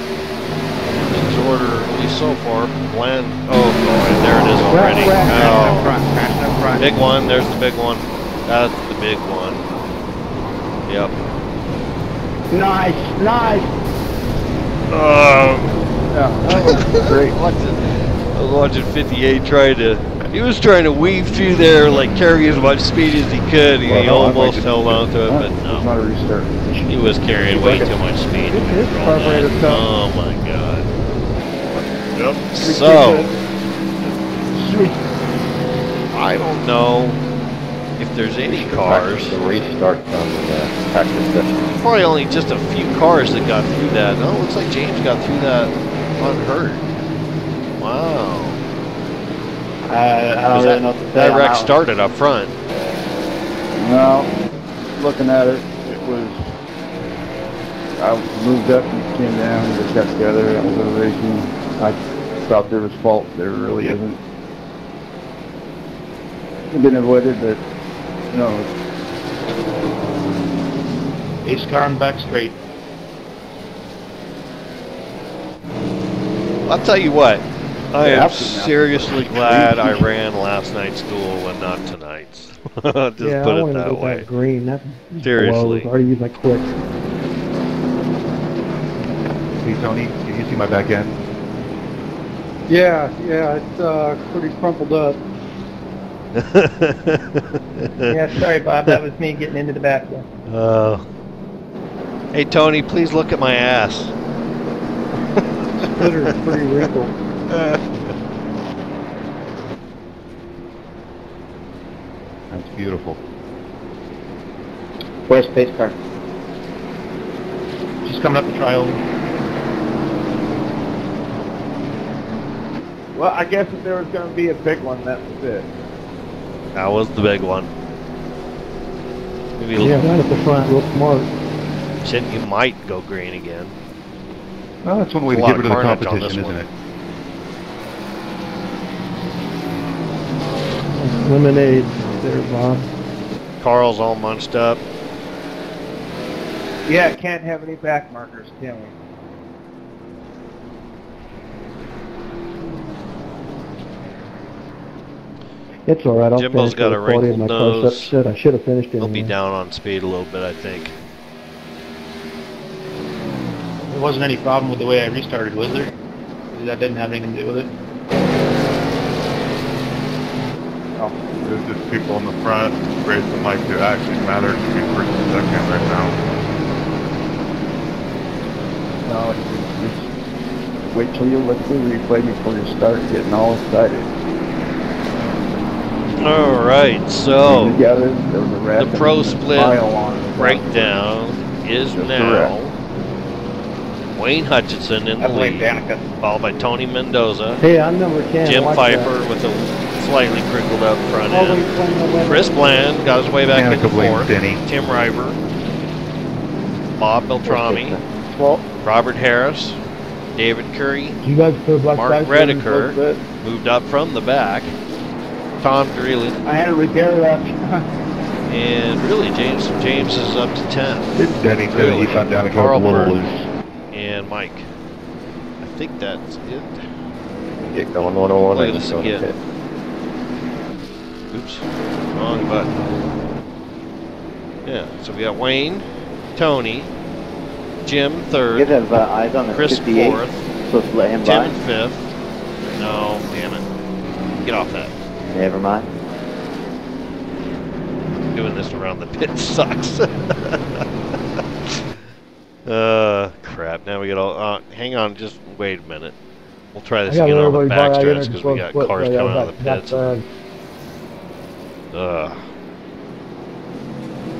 F: Things order, at least so far. Plan. Oh, boy, there it is already. Oh. Big one, there's the big one. That's the big one. Yep.
C: Nice, nice.
F: That was great. I was watching 58 trying to. He was trying to weave through there, like carry as much speed as he could. He almost held on to it, but no.
C: It's not a restart.
F: He was carrying way too much speed. Oh my god.
C: Yep.
F: So, I don't know if there's any cars.
B: The restart on the practice session.
F: Probably only just a few cars that got through that. No, it looks like James got through that unhurt. Wow.
J: I don't really know what to say.
F: That wreck started up front.
C: No, looking at it, it was. I moved up and came down and just got together. That was a racing. I thought there was fault. There really isn't. It's been avoided, but no.
K: Ace car and back straight.
F: I'll tell you what. I am seriously glad I ran last night's duel and not tonight's. Just
M: yeah,
F: put
M: I
F: it
M: want to
F: that
M: go
F: way.
M: back green. That
F: Seriously.
M: blows. I already used my quick.
I: Hey, Tony, can you see my back end?
G: Yeah, it's pretty crumpled up.
M: Yeah, sorry, Bob. That was me getting into the back there.
F: Hey, Tony, please look at my ass.
G: Splitter is pretty wrinkled.
I: That's beautiful.
B: Where's pace car?
K: She's coming up the trial.
L: Well, I guess if there was going to be a big one, that was it.
F: That was the big one. Maybe
M: Yeah, right at the front, real smart.
F: Said you might go green again.
I: Well, that's one way to get rid of the competition, isn't it?
M: Lemonade there, Bob.
F: Carl's all munched up.
L: Yeah, can't have any back markers, can we?
M: It's all right. I'll
F: Jimbo's
M: finish
F: got a
M: with 40 of
F: wrinkled
M: my car.
F: nose.
M: Shit, I should have finished it.
F: He'll be down on speed a little bit, I think.
K: There wasn't any problem with the way I restarted, was there? That didn't have anything to do with it?
I: Oh, there's just people in the front racing like it actually matters to be first and second right now.
C: No, just wait till you look at the replay before you start getting all excited.
F: All right, so
C: Together, there was a wreck
F: the pro split
C: pile on it.
F: breakdown is
C: Just a
F: now Wayne Hutchinson in the lead,
D: Danica.
F: followed by Tony Mendoza,
M: Hey, I'm number 10.
F: Jim
M: Watch
F: Pfeiffer
M: that.
F: with a slightly crinkled up front
M: Always
F: end,
M: playing the weather.
F: Chris Bland got his way back
I: Danica
F: into
I: blames
F: fourth,
I: Denny.
F: Tim River Bob Beltrami, Robert Harris, David Curry,
C: You guys put black
F: Mark Redeker moved up from the back, Tom Dreeland,
J: I had a repair left.
F: and really James is up to 10.
I: Denny said he found down and
F: Carl
I: got a little
F: Burke,
I: loose.
F: and Mike. I think that's it.
N: Get going 101.
F: Play this again. Oops, wrong button. Yeah, so we got Wayne, Tony, Jim third,
J: You guys have eyes on the
F: Chris
J: 58.
F: fourth,
J: Supposed to let him
F: Tim
J: by.
F: in fifth. No, damn it. Get off that.
J: Never mind.
F: Doing this around the pit sucks. Crap. Now we got all. Hang on, just wait a minute. We'll try this again on the back stretch because we got cars coming out of the pits.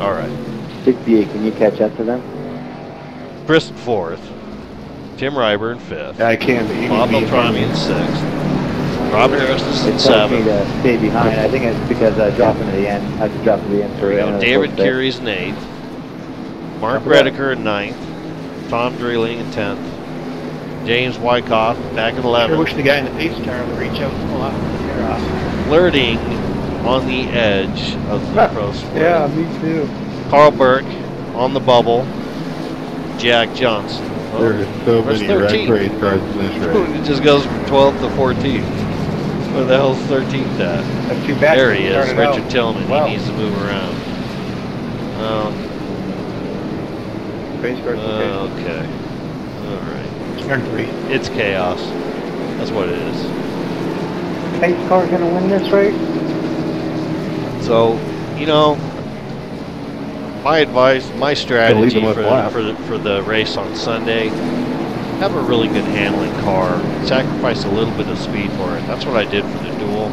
F: All right.
J: 68, can you catch up to them?
F: Chris in fourth. Tim Ryburn fifth.
K: I can, but you
F: Bob
K: can be
F: Beltrami in sixth. Robert Harris is in
J: It tells me
F: seventh.
J: to stay behind. I think it's because I dropped into the end. I just dropped to the end for
F: David Curry's in eighth. Mark Redeker in ninth. Tom Dreeling in 10th. James Wyckoff back in
L: I
F: 11th.
L: wish the guy in the pace car would reach out and pull out the hair off.
F: Flirting on the edge of the pro split.
G: Yeah, me too.
F: Carl Burke on the bubble. Jack Johnson.
I: There are so
F: Where's
I: many
F: 13th?
I: race cars in this race.
F: It just goes from 12th to 14th. Where the hell's 13th at?
L: That's too bad.
F: There he is,
L: Started
F: Richard
L: out.
F: Tillman.
L: Wow.
F: He needs to move around.
L: Pace car's
F: Okay. Alright. It's chaos. That's what it is.
M: Pace car gonna win this race?
F: So, you know, my advice, my strategy for the race on Sunday, have a really good handling car. Sacrifice a little bit of speed for it. That's what I did for the Duel.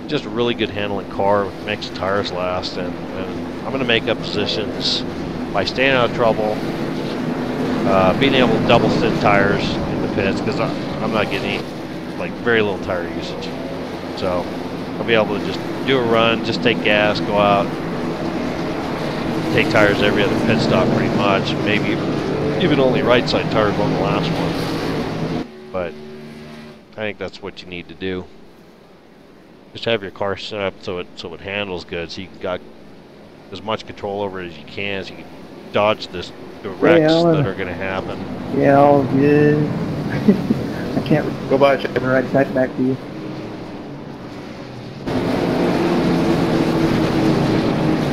F: Just a really good handling car, makes the tires last, and I'm going to make up positions by staying out of trouble, being able to double stint tires in the pits, because I'm not getting very little tire usage. So I'll be able to just do a run, just take gas, go out, take tires every other pit stop pretty much, maybe even only right side tires on the last one. But I think that's what you need to do. Just have your car set up so it handles good, so you got as much control over it as you can, so you can dodge the wrecks that are going to happen.
M: Yeah, all good. I can't
L: go by, check.
M: Right side back to you.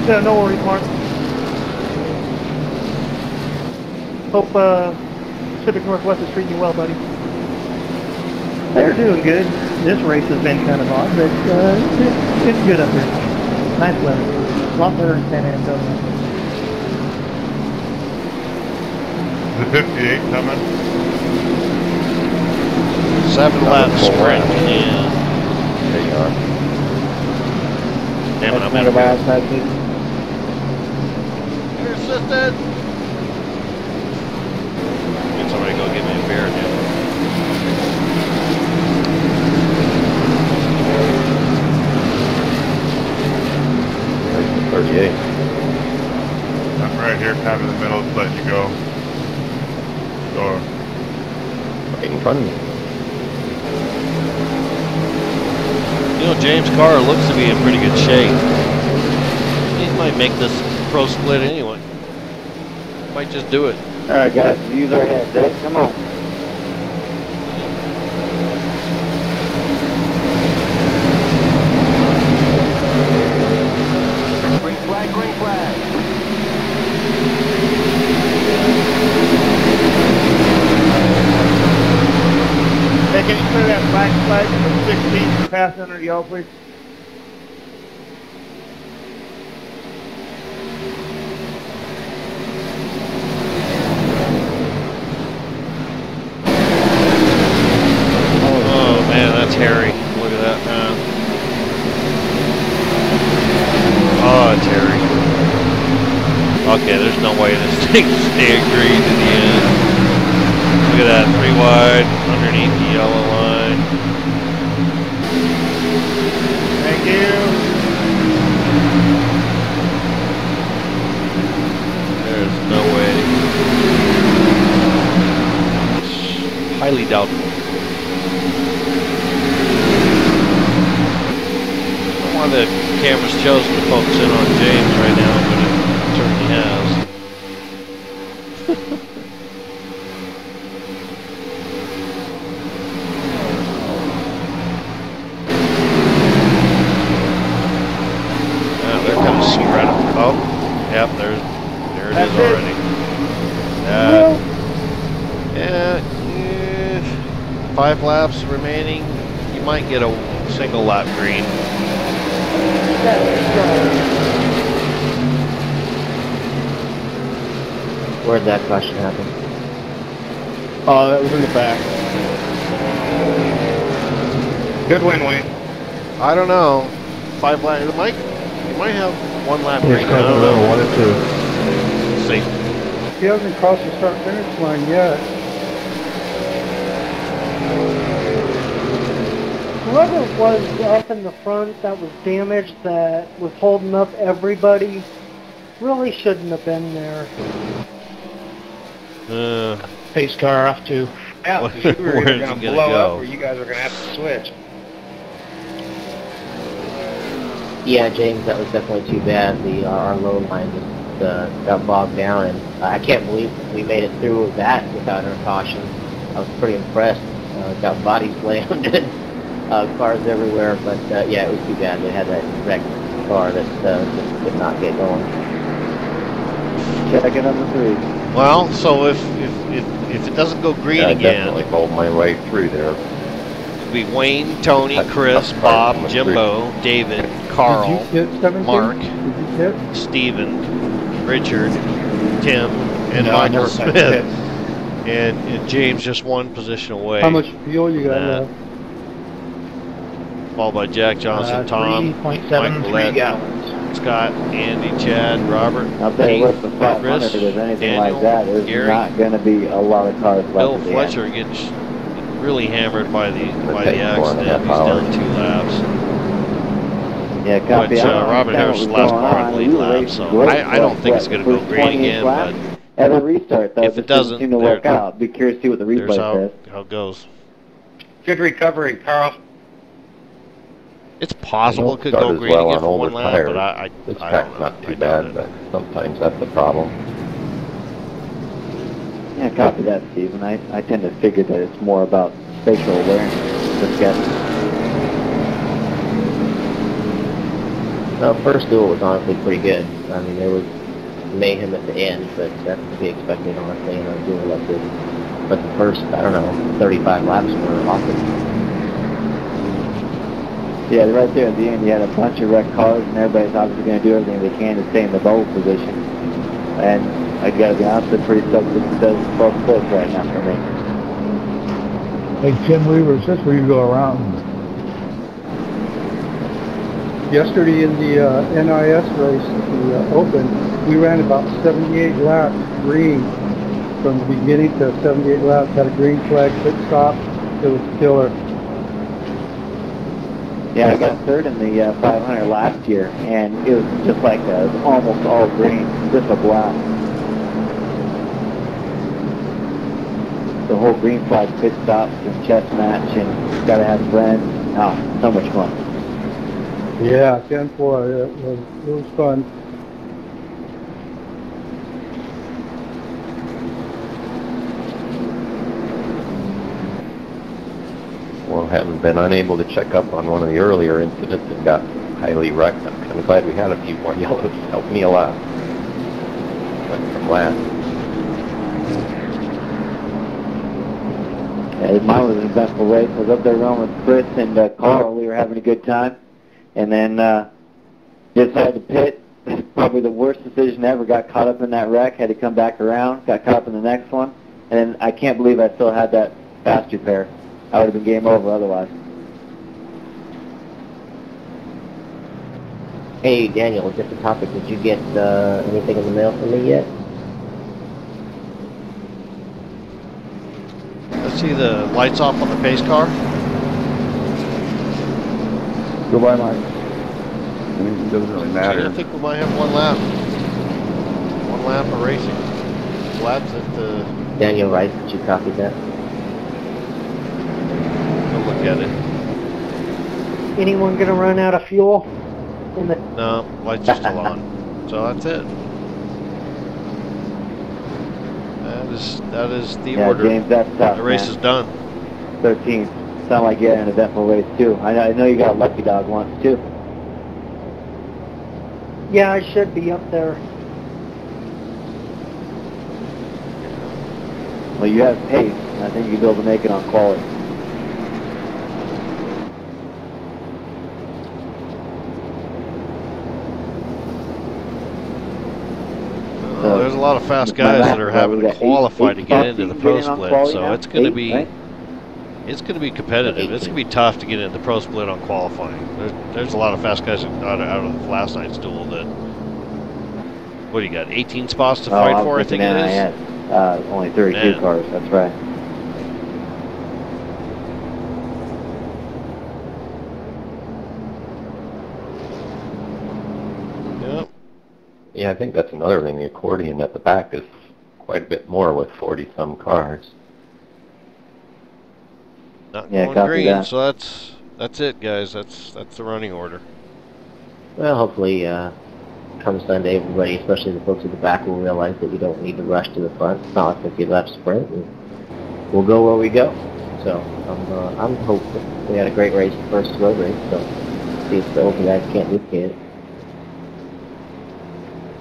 G: Yeah, no worries, Mark. Hope Pacific Northwest is treating you well, buddy.
M: They're doing good. This race has been kind of odd, but it's good up here. Nice weather. A lot better in San Antonio.
I: The 58 coming.
F: 7 lap sprint. Yeah.
N: There you are.
F: Damn it, I'm out of here. You're assisted. Get somebody to go get me a beer, dude.
N: There's the 38.
I: I'm right here, kind of in the middle, just letting you go. Or
N: right in front of me.
F: You know, James' car looks to be in pretty good shape. He might make this pro split anyway. Might just do it.
J: All right, guys, use our heads. Eh? Come on.
H: Green flag, green flag.
G: Hey, can you clear that black flag from 16 to pass under y'all, please?
F: Oh man, that's hairy. Look at that, man. Oh, it's hairy. Okay, there's no way this thing's staying green to the end. Look at that, 3 wide, underneath the yellow line.
G: Thank you.
F: There's no Highly doubtful. One of the cameras chosen to focus in on James right now, but it certainly has. They're kind of spread up. Oh, yep, there it is already. Yeah, 5 laps remaining. You might get a single lap green.
B: Where'd that caution happen?
K: Oh, that was in the back.
D: Good win, Wayne.
F: I don't know. 5 laps. You might have 1 lap green.
C: I don't know. 1 and 2.
F: See.
G: He hasn't crossed the start finish line yet.
M: Whoever was up in the front that was damaged, that was holding up everybody, really shouldn't have been there.
K: Pace car off too.
D: Yeah, because we were either going to blow up or you guys are going to have to switch.
B: Yeah, James, that was definitely too bad. Our low line just got bogged down, and I can't believe we made it through that without our caution. I was pretty impressed. Got body slammed and cars everywhere, but yeah, it was too bad. They had that wrecked car that just could not get going.
C: Check it number 3.
F: Well, so if it doesn't go green
N: I
F: again,
N: definitely bowled my way through there.
F: it'll be Wayne, Tony, Chris, Bob, Jimbo, David, Carl, Mark, Steven, Richard, Tim, and Michael Smith. And James just 1 position away.
G: How much fuel you got left?
F: Followed by Jack Johnson, Tom, Mike Willett, Scott, Andy, Chad, Robert,
C: I'll tell you what, the
F: Chris,
C: 500 is anything
F: Daniel,
C: like that, there's
F: Gary,
C: not going to be a lot of cars left.
F: Bill
C: at the
F: Fletcher
C: end.
F: gets really hammered by the accident. He's
N: 4.5 hours.
F: down 2 laps.
C: Yeah, copy.
F: Which
C: I don't
F: Robert
C: understand
F: Harris
C: what was
F: last
C: going
F: part
C: on.
F: of the
C: We
F: lead
C: were
F: lap,
C: racing
F: so
C: great
F: I don't think it's
C: for
F: going to go
C: the
F: green
C: 28th
F: again,
C: lap.
F: but
C: At the restart, though,
F: if it doesn't,
C: seem to work out. Be curious to see what the
F: there's
C: replay says.
F: how it goes.
D: Good recovery, Carl.
F: It's possible it could
N: Start
F: go
N: as
F: green
N: well
F: again
N: on
F: for
N: older
F: 1 lap,
N: tires.
F: but I
N: This
F: don't
N: track's
F: know.
N: not too
F: I doubt
N: bad,
F: it.
N: but sometimes that's the problem.
C: Yeah, copy that, Stephen. I tend to figure that it's more about spatial awareness. Just get
B: Well, first duel was honestly pretty good. I mean, there was mayhem at the end, but that's to be expected, honestly, in a duel like this. But the first, I don't know, 35 laps were awesome.
C: Yeah, right there at the end, you had a bunch of wrecked cars, and everybody's obviously going to do everything they can to stay in the pole position. And I got to be honest, I'm pretty stoked that it does both close right now for me.
O: Hey, Tim Weaver, is this where you go around?
G: Yesterday in the NIS race, the Open, we ran about 78 laps green from the beginning to 78 laps. Had a green flag, pit stop. It was killer.
C: Yeah, I got third in the 500 last year, and it was just like almost all green, just a blast. The whole green flag pit stops and chess match, and gotta have friends. Oh, so much fun.
G: Yeah, 10-4. It was fun.
N: Well, having been unable to check up on one of the earlier incidents that got highly wrecked, I'm kind of glad we had a few more yellows. Helped me a lot. Went from last.
C: Yeah, mine was an eventful race. I was up there running with Chris and Carl. We were having a good time. And then just had to pit. Probably the worst decision ever. Got caught up in that wreck. Had to come back around. Got caught up in the next one. And then I can't believe I still had that fast repair. I would have been game over otherwise.
B: Hey, Daniel, just a topic. Did you get anything in the mail from me yet?
F: Let's see the lights off on the pace car.
C: Goodbye, Mike.
I: I mean, it doesn't really matter.
F: I think we might have 1 lap. 1 lap of racing. Laps at the...
B: Daniel Rice, did you copy that?
F: look at it.
M: Anyone gonna run out of fuel?
F: No, lights are still on. So that's it. That is the order.
B: James, that's tough,
F: the race
B: man.
F: is done.
B: 13. Sound like you had an eventful race too. I know you got a lucky dog once too.
M: Yeah, I should be up there.
B: Well, you have pace, and I think you'll be able to make it on quality.
F: There's a lot of fast guys that are having to qualify to get into the pro split, so it's going to be competitive. It's going to be tough to get into the pro split on qualifying. There's a lot of fast guys out of last night's duel that. What do you got? 18 spots to fight for, I think it is.
B: Only 32 cars. That's right.
N: Yeah, I think that's another thing. The accordion at the back is quite a bit more with 40-some cars.
F: Not going green, so that's it, guys. That's the running order.
B: Well, hopefully, come Sunday, everybody, especially the folks at the back, will realize that you don't need to rush to the front. It's not like 50-lap sprint, and we'll go where we go. So I'm hopeful. We had a great race, the first road race, so see if the older guys can't duplicate it.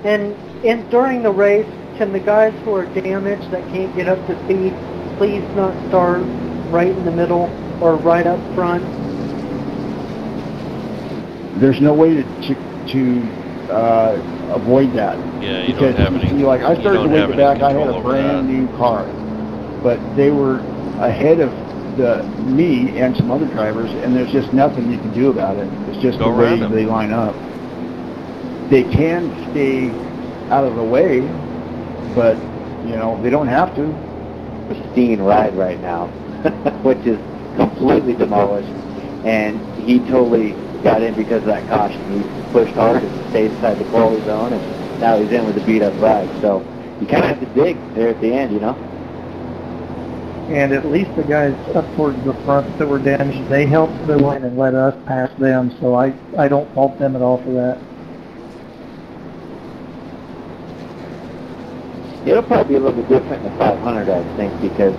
M: And during the race, can the guys who are damaged that can't get up to speed please not start right in the middle or right up front?
C: There's no way to avoid that.
F: Yeah, you don't have any.
C: Like I started to wake back, I had a brand new car, but they were ahead of me and some other drivers, and there's just nothing you can do about it. It's just the way they line up. They can stay out of the way, but, you know, they don't have to.
B: Pristine ride right now, which is completely demolished, and he totally got in because of that caution. He pushed hard and stayed inside the quality zone, and now he's in with a beat-up ride. So you kind of have to dig there at the end, you know?
M: And at least the guys up towards the front that were damaged, they helped the line and let us pass them, so I don't fault them at all for that.
B: It'll probably be a little bit different in the 500, I think, because,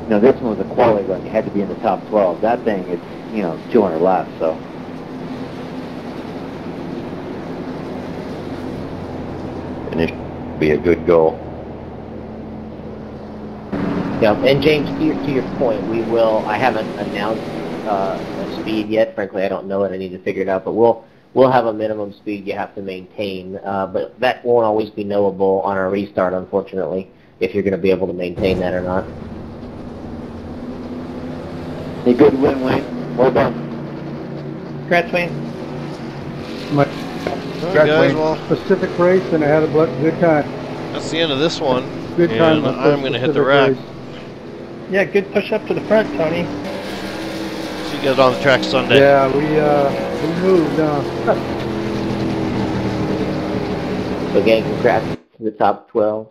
B: you know, this one was a quality run. You had to be in the top 12. That thing, it's, you know, 200 laps, so.
N: And it should be a good goal.
B: Yeah, and James, to your point, we will, I haven't announced a speed yet. Frankly, I don't know it. I need to figure it out, but we'll have a minimum speed you have to maintain, but that won't always be knowable on a restart, unfortunately, if you're going to be able to maintain that or not. A good win, Wayne. Well done.
M: Congrats, Wayne.
G: Specific race, and I had a good time.
F: That's the end of this one.
G: Good time.
F: And I'm going to hit the rack.
M: Yeah, good push up to the front, Tony.
F: See you guys on the track Sunday.
G: Yeah, we moved on.
B: So again, congrats to the top 12.